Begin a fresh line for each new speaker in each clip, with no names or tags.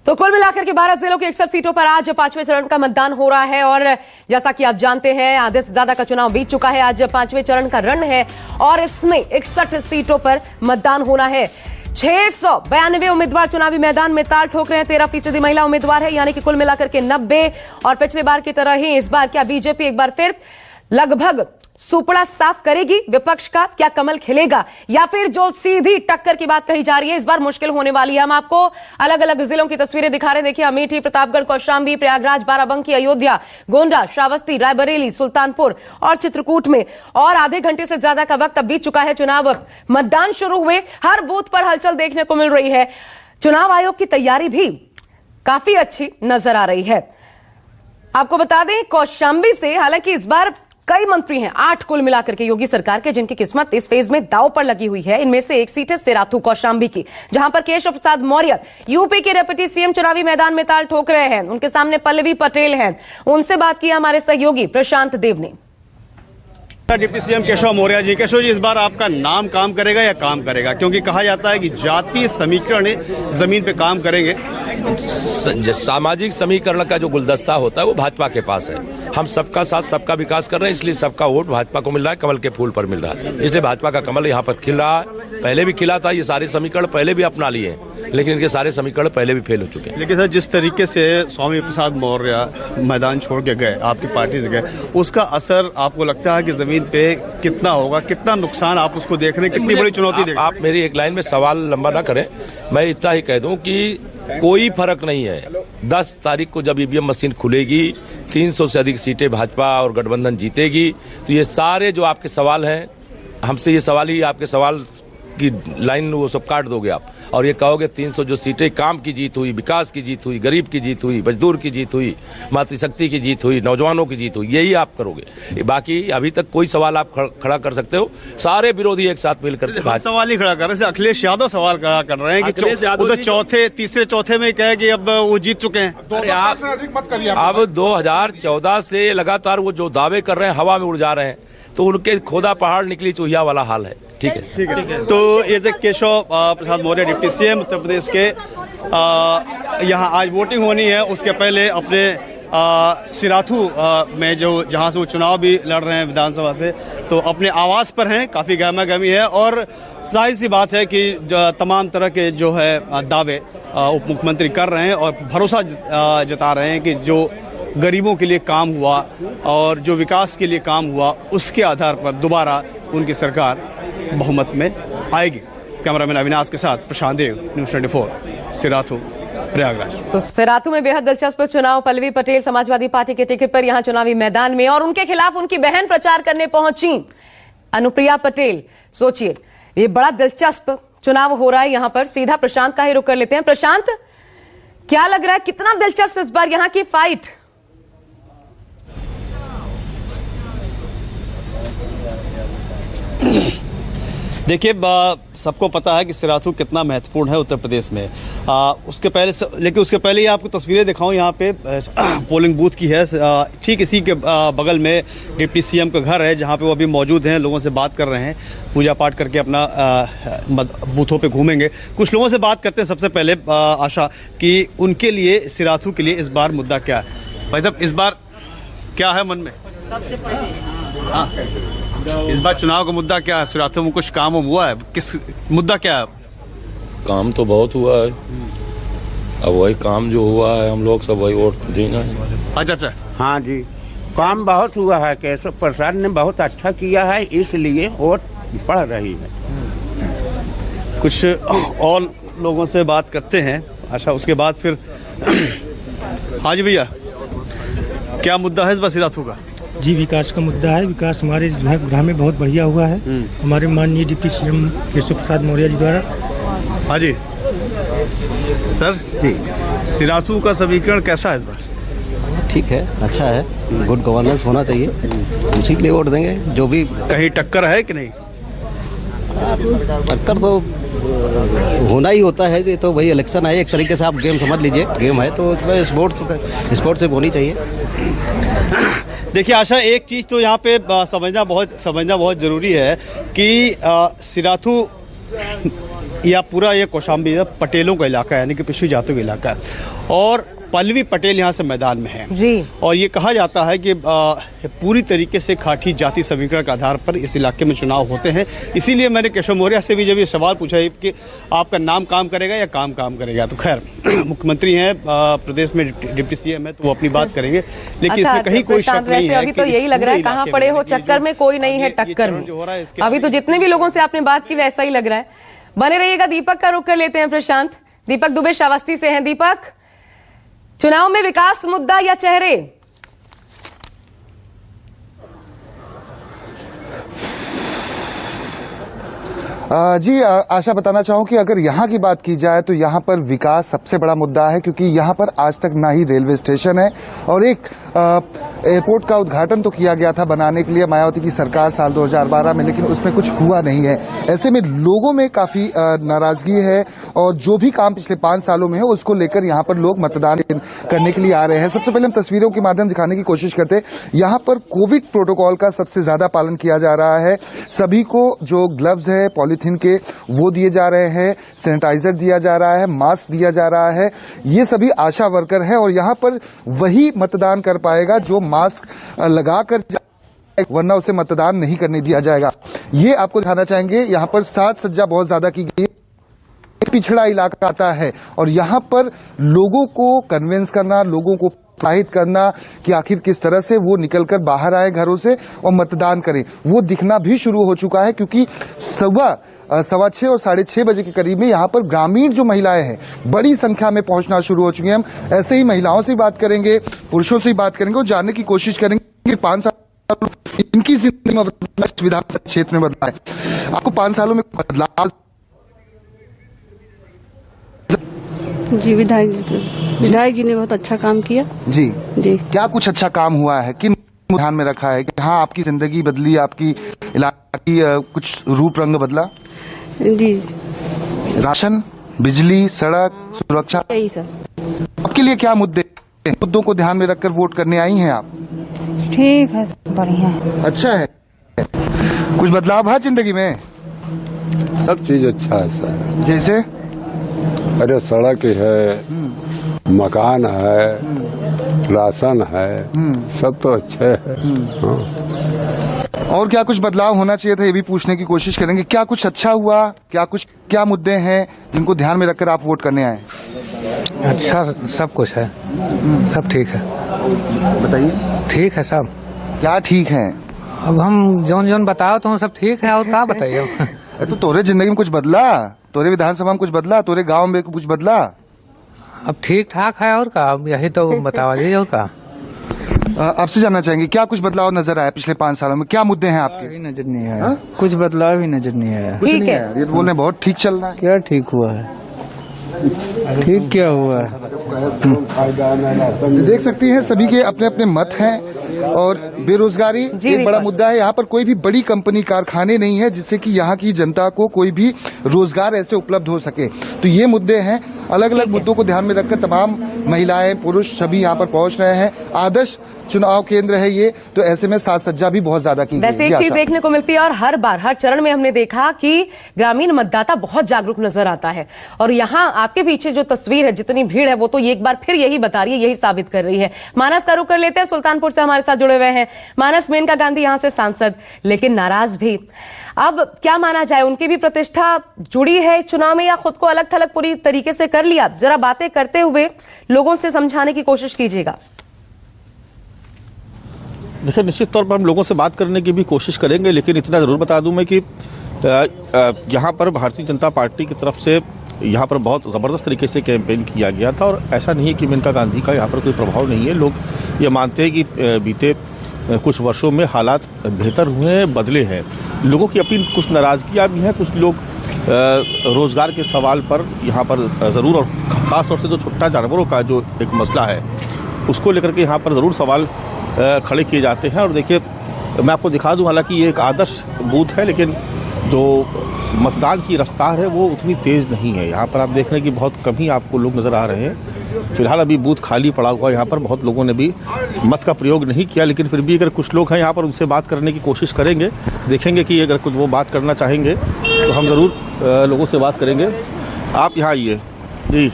तो कुल मिलाकर के 12 जिलों की 61 सीटों पर आज 5वें चरण का मतदान हो रहा है और जैसा कि आप जानते हैं आधे से ज्यादा का चुनाव बीत चुका है। आज 5वें चरण का रण है और इसमें 61 सीटों पर मतदान होना है। 692 उम्मीदवार चुनावी मैदान में ताल ठोक रहे हैं। 13% महिला उम्मीदवार है, यानी कि कुल मिलाकर के 90। और पिछले बार की तरह ही इस बार क्या बीजेपी एक बार फिर लगभग सुपड़ा साफ करेगी विपक्ष का? क्या कमल खिलेगा या फिर जो सीधी टक्कर की बात कही जा रही है इस बार मुश्किल होने वाली है? हम आपको अलग अलग जिलों की तस्वीरें दिखा रहे हैं। देखिए, अमेठी, प्रतापगढ़, कौशाम्बी, प्रयागराज, बाराबंकी, अयोध्या, गोंडा, श्रावस्ती, रायबरेली, सुल्तानपुर और चित्रकूट में और आधे घंटे से ज्यादा का वक्त अब बीत चुका है। चुनाव मतदान शुरू हुए, हर बूथ पर हलचल देखने को मिल रही है। चुनाव आयोग की तैयारी भी काफी अच्छी नजर आ रही है। आपको बता दें, कौशाम्बी से हालांकि इस बार कई मंत्री हैं, 8 कुल मिलाकर के योगी सरकार के, जिनकी किस्मत इस फेज में दांव पर लगी हुई है। इनमें से एक सीट है सिराथू कौशाम्बी की, जहां पर केशव प्रसाद मौर्य यूपी के डिप्टी सीएम चुनावी मैदान में ताल ठोक रहे हैं। उनके सामने पल्लवी पटेल हैं। उनसे बात की हमारे सहयोगी प्रशांत देव ने।
डिप्टी सीएम केशव मौर्य जी, केशव जी, इस बार आपका नाम काम करेगा या काम करेगा? क्योंकि कहा जाता है कि जातीय समीकरण जमीन पे काम करेंगे।
सामाजिक समीकरण का जो गुलदस्ता होता है वो भाजपा के पास है। हम सबका साथ सबका विकास कर रहे हैं, इसलिए सबका वोट भाजपा को मिल रहा है, कमल के फूल पर मिल रहा है। इसलिए भाजपा का कमल यहाँ पर खिल रहा है। पहले भी खिला था, ये सारे समीकरण पहले भी अपना लिए हैं, लेकिन इनके सारे समीकरण पहले भी फेल हो चुके हैं।
लेकिन सर, जिस तरीके से स्वामी प्रसाद मौर्य मैदान छोड़ के गए, आपकी पार्टी से गए, उसका असर आपको लगता है कि जमीन पे कितना होगा, कितना नुकसान आप उसको देख रहे हैं, कितनी बड़ी चुनौती देख रहे हैं?
आप मेरी एक लाइन में सवाल लंबा ना करें, मैं इतना ही कह दूं कि कोई फर्क नहीं है। 10 तारीख को जब ईवीएम मशीन खुलेगी, 300 से अधिक सीटें भाजपा और गठबंधन जीतेगी। तो ये सारे जो आपके सवाल हैं, हमसे ये सवाल ही आपके सवाल की लाइन वो सब काट दोगे आप और ये कहोगे 300 जो सीटें, काम की जीत हुई, विकास की जीत हुई, गरीब की जीत हुई, मजदूर की जीत हुई, मातृशक्ति की जीत हुई, नौजवानों की जीत हुई, यही आप करोगे। बाकी अभी तक कोई सवाल आप खड़ा कर सकते हो? सारे विरोधी एक साथ मिलकर के
सवाल ही खड़ा कर रहे हैं। अखिलेश यादव सवाल खड़ा कर रहे हैं कि तीसरे चौथे में कहे कि अब वो जीत चुके हैं।
अब 2014 से लगातार वो जो दावे कर रहे हैं हवा में उड़ जा रहे हैं, तो उनके खोदा पहाड़ निकली चूहिया वाला हाल है। ठीक है।
तो ये केशव प्रसाद मौर्य डिप्टी सीएम उत्तर प्रदेश के, यहाँ आज वोटिंग होनी है। उसके पहले अपने सिराथू में जहाँ से वो चुनाव भी लड़ रहे हैं विधानसभा से, तो अपने आवास पर हैं। काफ़ी गहमा गहमी है और जाहिर सी बात है कि तमाम तरह के जो है दावे उप मुख्यमंत्री कर रहे हैं और भरोसा जता रहे हैं कि जो गरीबों के लिए काम हुआ और जो विकास के लिए काम हुआ, उसके आधार पर दोबारा उनकी सरकार बहुमत में आएगी। कैमरामैन अविनाश के साथ प्रशांत देव, न्यूज़ 24, सिराथू, प्रयागराज।
तो सिराथू में बेहद दिलचस्प चुनाव। पल्लवी पटेल समाजवादी पार्टी के टिकट पर यहां चुनावी मैदान में और उनके खिलाफ उनकी बहन प्रचार करने पहुंची अनुप्रिया पटेल। सोचिए, ये बड़ा दिलचस्प चुनाव हो रहा है यहां पर। सीधा प्रशांत का ही रुख कर लेते हैं। प्रशांत, क्या लग रहा है, कितना दिलचस्प इस बार यहां की फाइट?
देखिए, सबको पता है कि सिराथू कितना महत्वपूर्ण है उत्तर प्रदेश में। उसके पहले ही आपको तस्वीरें दिखाऊं। यहाँ पे पोलिंग बूथ की है, ठीक इसी के बगल में डिप्टी सीएम का घर है, जहाँ पे वो अभी मौजूद हैं, लोगों से बात कर रहे हैं, पूजा पाठ करके अपना बूथों पे घूमेंगे। कुछ लोगों से बात करते हैं। सबसे पहले आशा, कि उनके लिए, सिराथू के लिए इस बार मुद्दा क्या है? भाई साहब, इस बार क्या है मन में? सबसे पहले इस बार चुनाव का मुद्दा क्या है? सिराथू में कुछ काम हुआ है? किस मुद्दा क्या है?
काम तो बहुत हुआ है, अब वही काम जो हुआ है हम लोग सब वही वोट देना है।
अच्छा।
हाँ जी, काम बहुत हुआ है। केशव प्रसाद ने बहुत अच्छा किया है, इसलिए वोट पड़ रही है।
कुछ और लोगों से बात करते हैं आशा, उसके बाद फिर हाँ जी भैया, क्या मुद्दा है इस बार सिराथू का?
जी, विकास का मुद्दा है। विकास हमारे जो है ग्राम में बहुत बढ़िया हुआ है, हमारे माननीय डिप्टी सीएम केशव प्रसाद मौर्य जी द्वारा।
हाँ जी सर जी, सिराथू का समीकरण कैसा है इस बार?
ठीक है, अच्छा है, गुड गवर्नेंस होना चाहिए, उसी के लिए वोट देंगे। जो भी
कहीं टक्कर है कि नहीं?
टक्कर तो होना ही होता है। ये तो भाई इलेक्शन है, एक तरीके से आप गेम समझ लीजिए, गेम है तो स्पोर्ट्स से होनी चाहिए।
देखिए आशा, एक चीज़ तो यहाँ पे समझना बहुत ज़रूरी है कि सिराथू यह पूरा ये कौशाम्बी पटेलों का इलाका है, यानी कि पिछड़ी जातियों का इलाका है और पल्लवी पटेल यहाँ से मैदान में है
जी।
और ये कहा जाता है कि पूरी तरीके से खाठी जाति समीकरण के आधार पर इस इलाके में चुनाव होते हैं। इसीलिए मैंने केशव मौर्य से भी जब ये सवाल पूछा है कि आपका नाम काम करेगा या काम करेगा, तो खैर मुख्यमंत्री हैं, प्रदेश में डिप्टी सीएम है, तो वो अपनी बात करेंगे, लेकिन इसमें कहीं कोई शक नहीं है।
अभी तो यही लग रहा है कहाँ पड़े हो चक्कर में, कोई नहीं है टक्कर में। अभी तो जितने भी लोगों से आपने बात की वैसा ही लग रहा है। बने रहिएगा, दीपक का रुख कर लेते हैं प्रशांत। दीपक दुबे श्रावस्ती से हैं। दीपक, चुनाव में विकास मुद्दा या चेहरे?
जी आशा बताना चाहूं कि अगर यहाँ की बात की जाए तो यहाँ पर विकास सबसे बड़ा मुद्दा है, क्योंकि यहाँ पर आज तक ना ही रेलवे स्टेशन है और एक एयरपोर्ट का उद्घाटन तो किया गया था बनाने के लिए मायावती की सरकार साल 2012 में, लेकिन उसमें कुछ हुआ नहीं है। ऐसे में लोगों में काफी नाराजगी है और जो भी काम पिछले 5 सालों में है उसको लेकर यहाँ पर लोग मतदान करने के लिए आ रहे हैं। सबसे पहले हम तस्वीरों के माध्यम दिखाने की कोशिश करते हैं। यहाँ पर कोविड प्रोटोकॉल का सबसे ज्यादा पालन किया जा रहा है। सभी को जो ग्लव्स है पॉलीथीन के वो दिए जा रहे हैं, सैनिटाइजर दिया जा रहा है, मास्क दिया जा रहा है। ये सभी आशा वर्कर हैं और यहाँ पर वही मतदान कर पाएगा जो मास्क लगाकर, वरना उसे मतदान नहीं करने दिया जाएगा। ये आपको दिखाना चाहेंगे। यहाँ पर साज सज्जा बहुत ज्यादा की गई, पिछड़ा इलाका आता है और यहाँ पर लोगों को कन्विंस करना, लोगों को प्रोत्साहित करना कि आखिर किस तरह से वो निकलकर बाहर आए घरों से और मतदान करें, वो दिखना भी शुरू हो चुका है। क्योंकि 6:15 और 6:30 बजे के करीब में यहाँ पर ग्रामीण जो महिलाएं हैं बड़ी संख्या में पहुंचना शुरू हो चुकी हैं। हम ऐसे ही महिलाओं से बात करेंगे, पुरुषों से बात करेंगे और जानने की कोशिश करेंगे कि 5 साल इनकी जिंदगी में विधानसभा क्षेत्र में बदला है। आपको 5 सालों में बदलाव?
जी विधायक जी ने बहुत अच्छा काम किया।
जी
जी।
क्या कुछ अच्छा काम हुआ है, किन ध्यान में रखा है कि हाँ आपकी जिंदगी बदली, आपकी इलाके की कुछ रूप रंग बदला?
जी।
राशन, बिजली, सड़क, सुरक्षा,
यही सर।
आपके लिए क्या मुद्दों को ध्यान में रखकर वोट करने आई हैं आप?
ठीक है, बढ़िया है।
अच्छा है। कुछ बदलाव है जिंदगी में?
सब चीज अच्छा है सर।
जैसे?
अरे सड़क है, मकान है, राशन है, सब तो अच्छे है। हाँ।
और क्या कुछ बदलाव होना चाहिए था, ये भी पूछने की कोशिश करेंगे। क्या कुछ अच्छा हुआ, क्या मुद्दे हैं जिनको ध्यान में रखकर आप वोट करने आए?
अच्छा सब कुछ है, सब ठीक है।
बताइए।
ठीक है सब।
क्या ठीक है?
अब हम जौन बताओ तो सब ठीक है, और क्या बताइए।
तो तोरे जिंदगी में कुछ बदला, तोरे विधानसभा में कुछ बदला, तोरे गांव में कुछ बदला?
अब ठीक ठाक है, और का अब यही तो बतावा दीजिए। और का
आपसे जानना चाहेंगे क्या कुछ बदलाव नजर आया पिछले 5 सालों में? क्या मुद्दे हैं आपके?
भी नजर नहीं आया, कुछ बदलाव भी नजर नहीं आया।
ठीक है,
ये तो बोलने बहुत ठीक चल रहा है।
क्या ठीक हुआ है? ठीक क्या हुआ है?
देख सकती हैं सभी के अपने अपने मत हैं और बेरोजगारी एक बड़ा मुद्दा है। यहाँ पर कोई भी बड़ी कंपनी, कारखाने नहीं है जिससे कि यहाँ की जनता को कोई भी रोजगार ऐसे उपलब्ध हो सके। तो ये मुद्दे हैं। अलग अलग मुद्दों को ध्यान में रखकर तमाम महिलाएं, पुरुष सभी यहाँ पर पहुंच रहे हैं। आदर्श चुनाव केंद्र है ये, तो ऐसे में साज सज्जा भी बहुत ज्यादा की गई।
वैसे एक चीज देखने को मिलती है और हर बार हर चरण में हमने देखा कि ग्रामीण मतदाता बहुत जागरूक नजर आता है। और यहाँ आपके पीछे जो तस्वीर है, जितनी भीड़ है, वो तो एक बार फिर यही बता रही है, यही साबित कर रही है। मानस का रुख कर लेते हैं, सुल्तानपुर से हमारे साथ जुड़े हुए हैं मानस। मेनका गांधी यहाँ से सांसद, लेकिन नाराज भी। अब क्या माना जाए, उनकी भी प्रतिष्ठा जुड़ी है चुनाव में या खुद को अलग थलग पूरी तरीके से कर लिया? जरा बातें करते हुए लोगों से समझाने की कोशिश कीजिएगा।
देखिए, निश्चित तौर पर हम लोगों से बात करने की भी कोशिश करेंगे, लेकिन इतना जरूर बता दूं मैं कि यहाँ पर भारतीय जनता पार्टी की तरफ से यहाँ पर बहुत ज़बरदस्त तरीके से कैंपेन किया गया था। और ऐसा नहीं है कि मेनका गांधी का यहाँ पर कोई प्रभाव नहीं है। लोग ये मानते हैं कि बीते कुछ वर्षों में हालात बेहतर हुए हैं, बदले हैं। लोगों की अपनी कुछ नाराज़गियाँ भी हैं। कुछ लोग रोज़गार के सवाल पर यहाँ पर ज़रूर, और ख़ास तौर से जो छुट्टा जानवरों का जो एक मसला है उसको लेकर के यहाँ पर ज़रूर सवाल खड़े किए जाते हैं। और देखिए, मैं आपको दिखा दूं, हालांकि ये एक आदर्श बूथ है, लेकिन जो मतदान की रफ्तार है वो उतनी तेज़ नहीं है। यहाँ पर आप देख रहे हैं कि बहुत कम ही आपको लोग नज़र आ रहे हैं। फिलहाल अभी बूथ खाली पड़ा हुआ है यहाँ पर, बहुत लोगों ने भी मत का प्रयोग नहीं किया, लेकिन फिर भी अगर कुछ लोग हैं यहाँ पर उनसे बात करने की कोशिश करेंगे, देखेंगे कि अगर कुछ वो बात करना चाहेंगे तो हम ज़रूर लोगों से बात करेंगे। आप यहाँ आइए जी,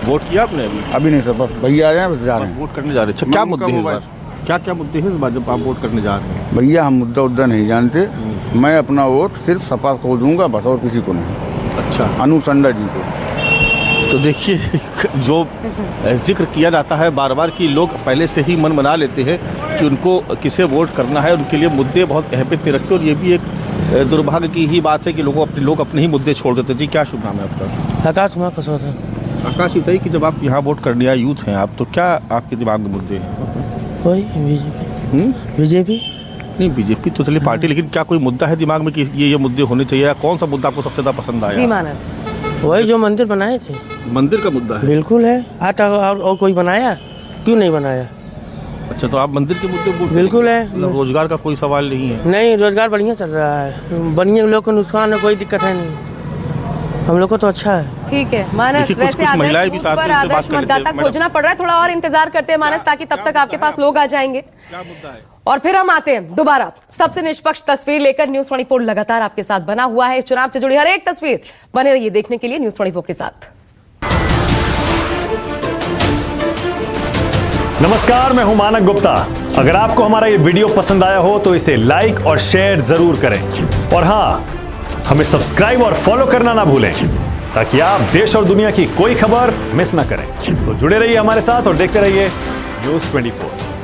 वोट किया आपने
अभी नहीं सर, बस भैया आए हैं, जा रहे हैं
वोट करने जा रहे हैं। क्या मुद्दे हैं इस बार, क्या क्या मुद्दे हैं इस बार जब आप वोट करने जा रहे हैं?
भैया हम मुद्दा उद्दा नहीं जानते, मैं अपना वोट सिर्फ सपा को दूंगा बस, और किसी को नहीं।
अच्छा,
अनुसंडा जी को।
तो देखिए जो जिक्र किया जाता है बार बार कि लोग पहले से ही मन बना लेते हैं कि उनको किसे वोट करना है, उनके लिए मुद्दे बहुत अहमियत नहीं रखते, और ये भी एक दुर्भाग्य की ही बात है कि लोग अपने ही मुद्दे छोड़ देते। जी क्या शुभ नाम है आपका?
आकाश कुमार कसौत है।
आकाश, बताइए कि जब आप यहाँ वोट करने आए, यूथ हैं आप, तो क्या आपके दिमाग में मुद्दे हैं?
कोई बीजेपी
नहीं, बीजेपी तो चलिए पार्टी, लेकिन क्या कोई मुद्दा है दिमाग में कि ये मुद्दे होने चाहिए, या कौन सा मुद्दा आपको सबसे ज़्यादा पसंद आया?
मानस,
वही जो मंदिर बनाए थे।
मंदिर का मुद्दा है?
बिल्कुल है। आता और कोई बनाया, क्यों नहीं बनाया?
अच्छा, तो आप मंदिर के मुद्दे वोट?
बिल्कुल है।
मतलब रोजगार का कोई सवाल नहीं है?
नहीं, रोजगार बढ़िया चल रहा है, बढ़िया, लोग को नुकसान है, कोई दिक्कत है नहीं, हम लोग को तो अच्छा है।
ठीक है मानस, वैसे
महिलाएं भी साथ में उनसे बात कर
मतदाता खोजना पड़ रहा है, थोड़ा और इंतजार करते हैं मानस, ताकि तब तक आपके पास लोग आ जाएंगे।
क्या मुद्दा है?
और फिर हम आते हैं दोबारा सबसे निष्पक्ष तस्वीर लेकर। न्यूज़ 24 लगातार आपके साथ बना हुआ है, इस चुनाव से जुड़ी हर एक तस्वीर बने रहिए देखने के लिए न्यूज़ 24 के साथ।
नमस्कार, मैं हूं मानक गुप्ता। अगर आपको हमारा ये वीडियो पसंद आया हो तो इसे लाइक और शेयर जरूर करें, और हां, हमें सब्सक्राइब और फॉलो करना ना भूलें, ताकि आप देश और दुनिया की कोई खबर मिस ना करें। तो जुड़े रहिए हमारे साथ और देखते रहिए न्यूज़ 24।